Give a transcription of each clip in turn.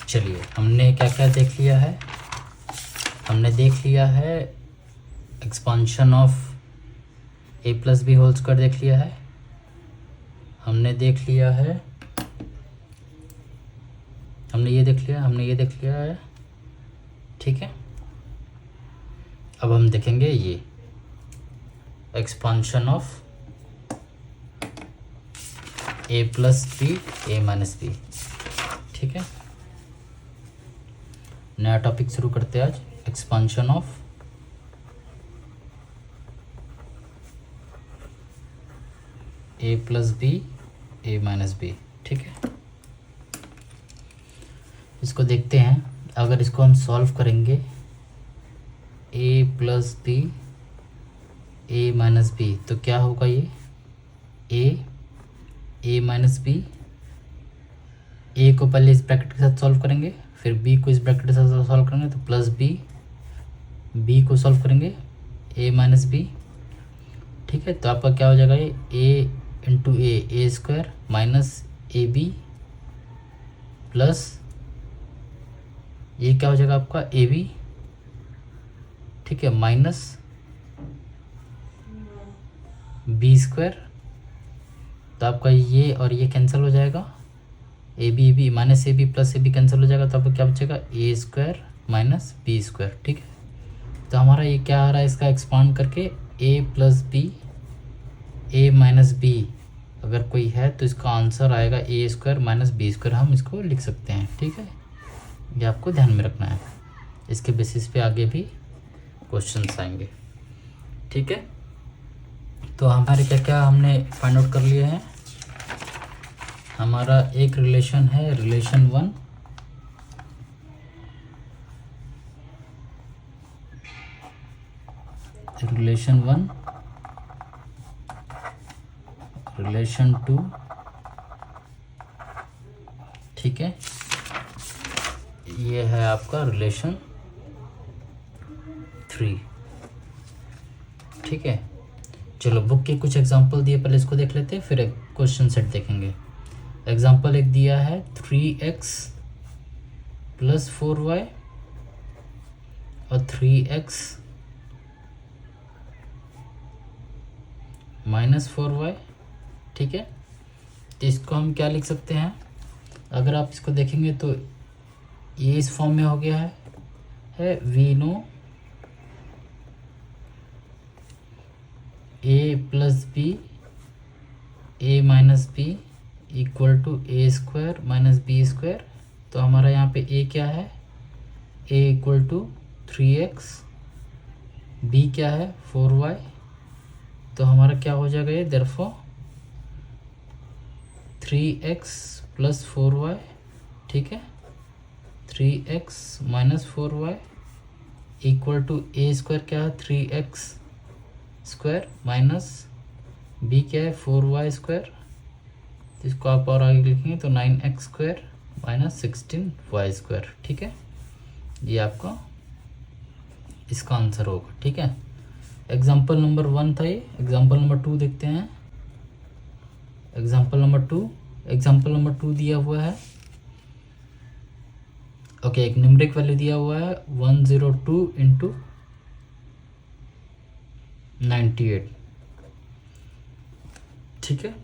चलिए हमने क्या क्या देख लिया है। हमने देख लिया है expansion of a plus b whole square देख लिया है। हमने देख लिया है, हमने ये देख लिया है, ठीक है। अब हम देखेंगे ये expansion of a plus b a minus b, ठीक है। नया टॉपिक शुरू करते हैं आज, expansion of a plus b a minus b, ठीक है। इसको देखते हैं, अगर इसको हम सॉल्व करेंगे ए plus b a minus B तो क्या होगा, ये ए माइनस बी, ए को पहले इस ब्रैकेट के साथ सॉल्व करेंगे, फिर बी को इस ब्रैकेट के साथ सॉल्व करेंगे तो प्लस बी, बी को सॉल्व करेंगे ए माइनस बी, ठीक है। तो आपका क्या हो जाएगा, ये a into a square minus a b plus ये क्या हो जाएगा आपका ए बी, ठीक है, माइनस बी स्क्वायर। तो आपका ये और ये कैंसिल हो जाएगा, a b minus a b plus a b cancel हो जाएगा, तो आपको क्या बचेगा a square minus b square, ठीक है। तो हमारा ये क्या आ रहा है, इसका एक्सपांड करके ए plus b a minus B अगर कोई है तो इसका आंसर आएगा ए स्क्वायर माइनस बी स्क्वायर, हम इसको लिख सकते हैं, ठीक है। ये आपको ध्यान में रखना है, इसके बेसिस पे आगे भी क्वेश्चंस आएंगे, ठीक है। तो हमारे क्या क्या हमने फाइंड आउट कर लिए हैं। हमारा एक रिलेशन है, रिलेशन वन, रिलेशन टू, ठीक है। ये है आपका रिलेशन थ्री, ठीक है। चलो बुक के कुछ एग्जांपल दिए, पहले इसको देख लेते हैं, फिर एक क्वेश्चन सेट देखेंगे। एग्जांपल एक दिया है 3x प्लस 4y और 3x माइनस 4y, ठीक है। तो इसको हम क्या लिख सकते हैं, अगर आप इसको देखेंगे तो ये इस फॉर्म में हो गया है we know a plus b a minus b equal to a square minus b square. तो हमारा यहाँ पे ए क्या है, ए इक्वल टू 3x, बी क्या है 4y। तो हमारा क्या हो जाएगा ये, देयरफॉर 3x प्लस 4y, ठीक है, 3x minus 4y equal to a square क्या है 3x स्क्वायर माइनस बी क्या है 4y स्क्वायर। तो इसको आप और आगे लिखेंगे तो 9x square minus 16y square, ठीक है। ये आपका इसका आंसर होगा, ठीक है। एग्जाम्पल नंबर 1 था ये। एग्जाम्पल नंबर 2 देखते हैं। एग्जाम्पल नंबर 2 दिया हुआ है, ओके, एक न्यूमेरिक वैल्यू दिया हुआ है 102 इंटू 98, ठीक है।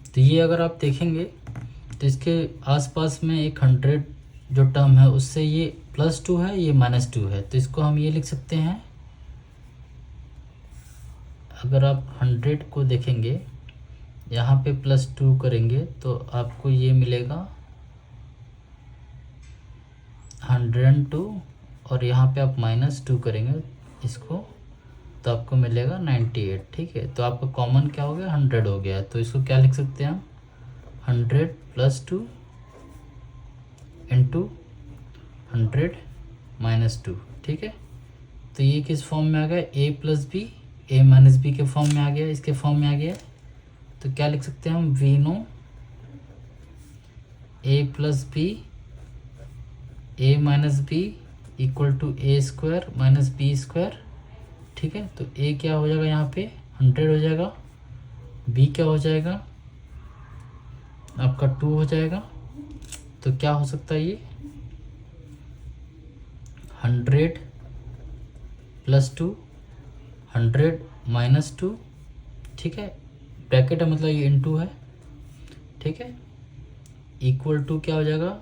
तो ये अगर आप देखेंगे तो इसके आसपास में एक 100 जो टर्म है उससे ये +2 है, ये -2 है, तो इसको हम ये लिख सकते हैं। अगर आप 100 को देखेंगे, यहाँ पे +2 करेंगे तो आपको ये मिलेगा 102 और यहाँ पे आप -2 करेंगे इसको तो आपको मिलेगा 98, ठीक है। तो आपका कॉमन क्या हो गया, 100 हो गया। तो इसको क्या लिख सकते हैं हम, 100 + 2 इंटू 100 - 2, ठीक है। तो ये किस फॉर्म में आ गया, a plus b a minus b के फॉर्म में आ गया, इसके फॉर्म में आ गया। तो क्या लिख सकते हैं हम, we know a plus b a minus b equal to a square minus b square, ठीक है। तो a क्या हो जाएगा, यहाँ पे 100 हो जाएगा, b क्या हो जाएगा आपका 2 हो जाएगा, तो क्या हो सकता है ये 100 + 2, 100 - 2, ठीक है, ब्रैकेट है मतलब ये इनटू है, ठीक है, इक्वल टू क्या हो जाएगा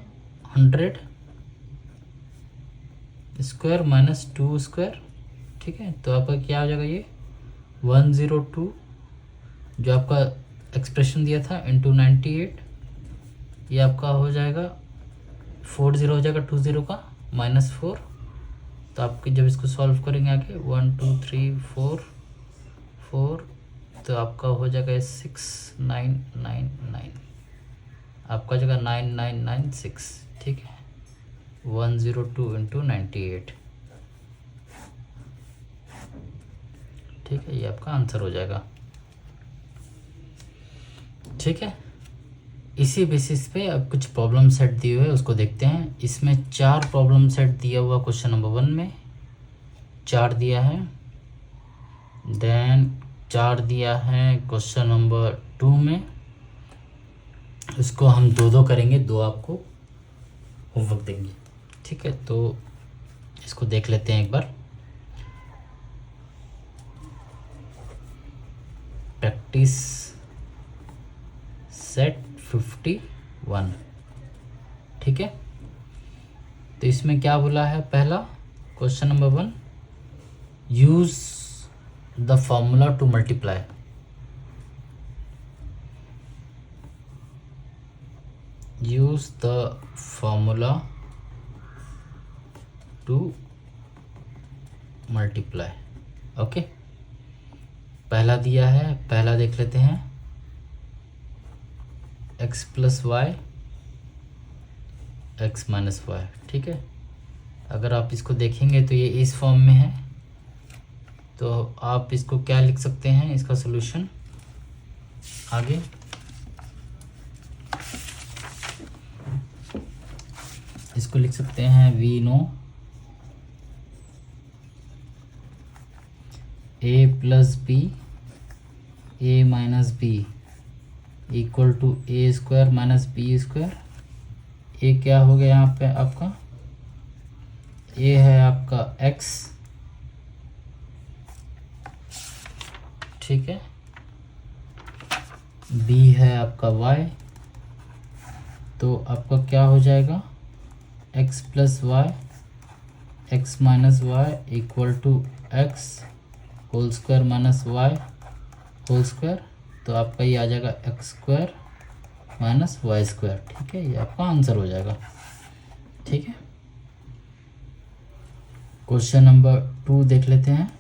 100 स्क्वायर माइनस 2 स्क्वायर, ठीक है। तो आपका क्या हो जाएगा ये 102 जो आपका एक्सप्रेशन दिया था इंटू 98, ये आपका हो जाएगा 40 हो जाएगा 20 का -4। तो आपके जब इसको सॉल्व करेंगे आगे 1 2 3 4 4, तो आपका हो जाएगा 6999, आपका जगह 9996, ठीक है, 102 × 98, ठीक है, ये आपका आंसर हो जाएगा, ठीक है। इसी बेसिस पे अब कुछ प्रॉब्लम सेट दिए हुए उसको देखते हैं। इसमें 4 प्रॉब्लम सेट दिया हुआ क्वेश्चन नंबर 1 में 4 दिया है, देन 4 दिया है क्वेश्चन नंबर 2 में, उसको हम 2 करेंगे, 2 आपको होमवर्क देंगे, ठीक है। तो इसको देख लेते हैं एक बार। प्रैक्टिस सेट 51, ठीक है। तो इसमें क्या बोला है, पहला question number 1, use the formula to multiply. Use the formula to multiply, okay. पहला दिया है, पहला देख लेते हैं, x + y x - y, ठीक है। अगर आप इसको देखेंगे तो ये इस फॉर्म में है, तो आप इसको क्या लिख सकते हैं, इसका सॉल्यूशन आगे इसको लिख सकते हैं, we know a + b a - b equal to a² - b²। ए क्या हो गया यहाँ पे आपका, ए है आपका x, ठीक है, b है आपका y, तो आपका क्या हो जाएगा x + y x - y equal to x² - y², तो आपका ये आ जाएगा x² - y², ठीक है, ये आपका आंसर हो जाएगा, ठीक है। क्वेश्चन नंबर 2 देख लेते हैं।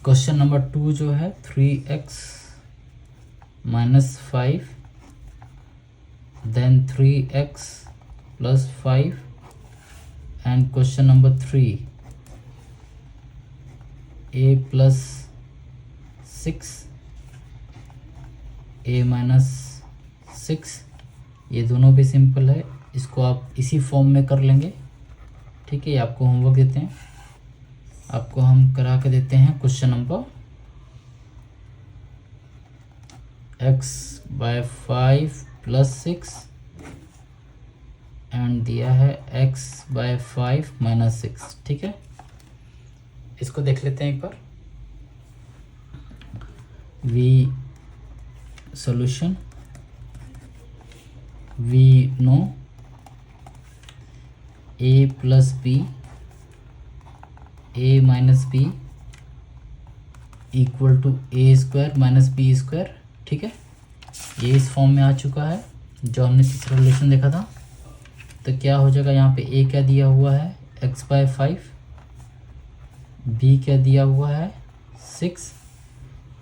क्वेश्चन नंबर 2 जो है 3x - 5 then 3x + 5 and question number 3 a + 6 a - 6, ये दोनों भी सिंपल है, इसको आप इसी फॉर्म में कर लेंगे, ठीक है। ये आपको होमवर्क देते हैं, आपको हम करा के देते हैं क्वेश्चन नंबर x/5 + 6 एंड दिया है x/5 - 6, ठीक है। इसको देख लेते हैं एक बार। We solution, we know a + b a - b equal to a² - b², ठीक है। ये इस फॉर्म में आ चुका है जो हमने तीसरा रिलेशन देखा था। तो क्या हो जाएगा यहाँ पे, a क्या दिया हुआ है x/5, b क्या दिया हुआ है 6,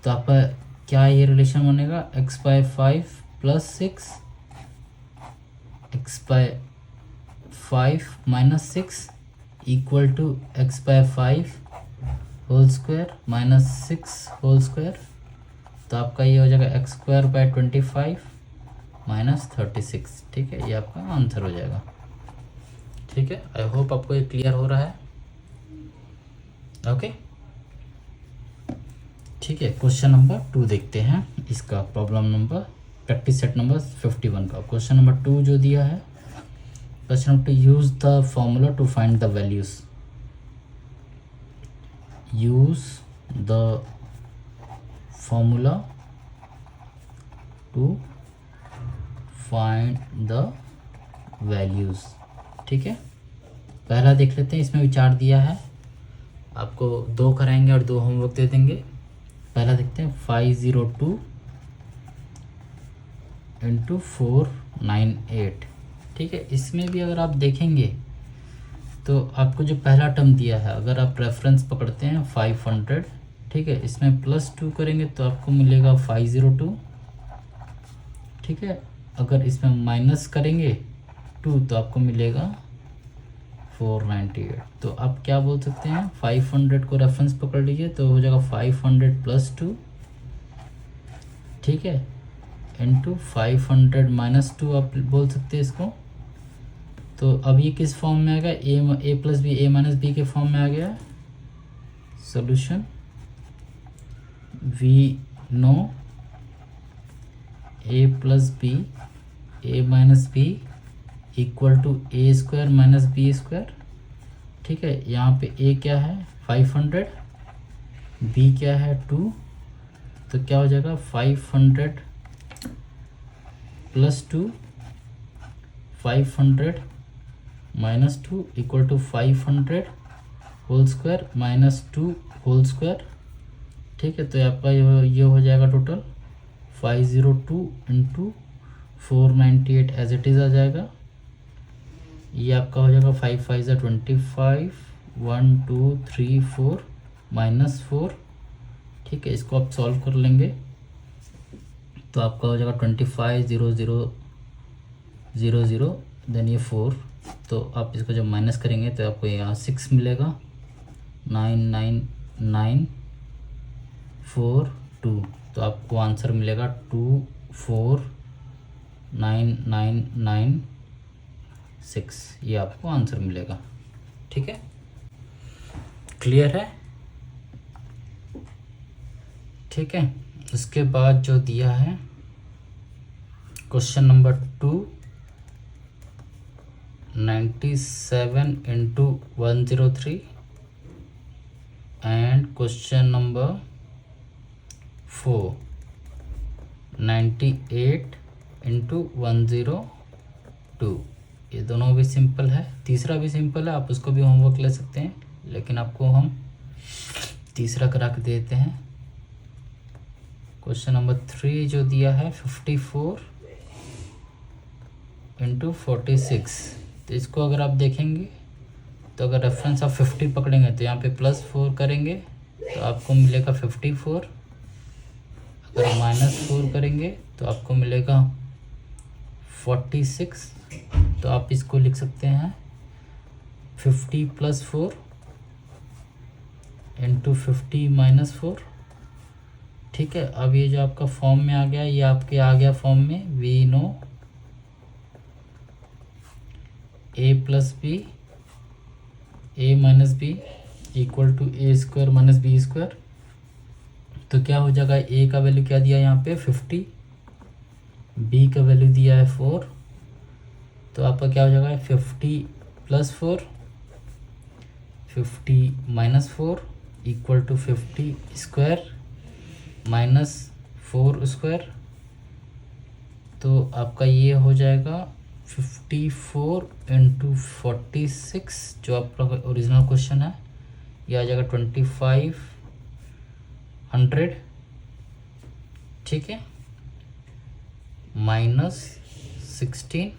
तो आपका क्या ये रिलेशन बनेगा x/5 + 6 x/5 - 6 equal to x/5 whole square -6 whole square, तो आपका ये हो जाएगा x² - 25 - 36, ठीक है, ये आपका आंसर हो जाएगा, ठीक है। आई होप आपको ये क्लियर हो रहा है, ओके, ठीक है, क्वेश्चन नंबर 2 देखते हैं इसका। Problem number practice set number 51 का क्वेश्चन नंबर 2 जो दिया है। Question number 2, use the formula to find the values. Use the formula to find the values. ठीक है, पहला देख लेते हैं। इसमें विचार दिया है, आपको 2 कराएंगे और 2 होमवर्क दे देंगे। पहला देखते हैं 502 इंटू 498। ठीक है, इसमें भी अगर आप देखेंगे तो आपको जो पहला टर्म दिया है, अगर आप रेफरेंस पकड़ते हैं 500, ठीक है, इसमें +2 करेंगे तो आपको मिलेगा 502। ठीक है, अगर इसमें माइनस करेंगे 2 तो आपको मिलेगा 498। तो आप क्या बोल सकते हैं, 500 को रेफरेंस पकड़ लीजिए तो हो जाएगा 500 + 2, ठीक है, इंटू 500 - 2 आप बोल सकते हैं इसको। तो अब ये किस फॉर्म में आ गया, a + b a - b के फॉर्म में आ गया। Solution we know a + b a - b equal to a² - b²। ठीक है, यहाँ पे a क्या है 500, b क्या है 2, तो क्या हो जाएगा 500 + 2 500 - 2 equal to 500 whole square -2 whole square. ठीक है, तो आपका ये हो जाएगा total 502 into 498 as it is आ जाएगा। ये आपका हो जाएगा 5 × 5 = 25, 1 2 3 4 -4। ठीक है, इसको आप सॉल्व कर लेंगे तो आपका हो जाएगा 25 0 0 0 0 देन ये 4। तो आप इसको जब माइनस करेंगे तो आपको यहाँ 6 मिलेगा, 9 9 9 4 2। तो आपको आंसर मिलेगा 2 4 9 9 9 6। ये आपको आंसर मिलेगा। ठीक है, क्लियर है। ठीक है, उसके बाद जो दिया है question number 2, 97 into 103 and question number 4, 98 into 102। ये दोनों भी सिंपल है, तीसरा भी सिंपल है, आप उसको भी होमवर्क ले सकते हैं, लेकिन आपको हम तीसरा करा के देते हैं। क्वेश्चन नंबर 3 जो दिया है 54 इंटू 46। तो इसको अगर आप देखेंगे तो अगर रेफरेंस आप 50 पकड़ेंगे तो यहाँ पे +4 करेंगे तो आपको मिलेगा 54। अगर -4 करेंगे तो आपको मिलेगा 46। तो आप इसको लिख सकते हैं 50 + 4 इंटू 50 - 4। ठीक है, अब ये जो आपका फॉर्म में आ गया, ये आपके आ गया फॉर्म में we know a + b a - b equal to a² - b²। तो क्या हो जाएगा, a का वैल्यू क्या दिया है यहाँ पे 50, b का वैल्यू दिया है 4। तो आपका क्या हो जाएगा 50 + 4 50 - 4 इक्वल टू 50² -4²। तो आपका ये हो जाएगा 54 इंटू 46, जो आपका ओरिजिनल क्वेश्चन है। ये आ जाएगा 2500। ठीक है, -16।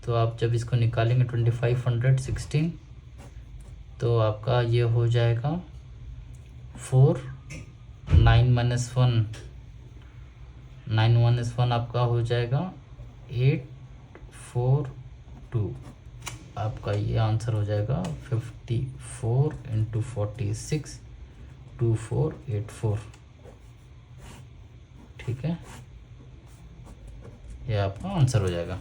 तो आप जब इसको निकालेंगे 2500 16, तो आपका ये हो जाएगा 4 9 - 1 9 - 1 आपका हो जाएगा 842। आपका ये आंसर हो जाएगा 54 इंटू 46 2484। ठीक है, ये आपका आंसर हो जाएगा।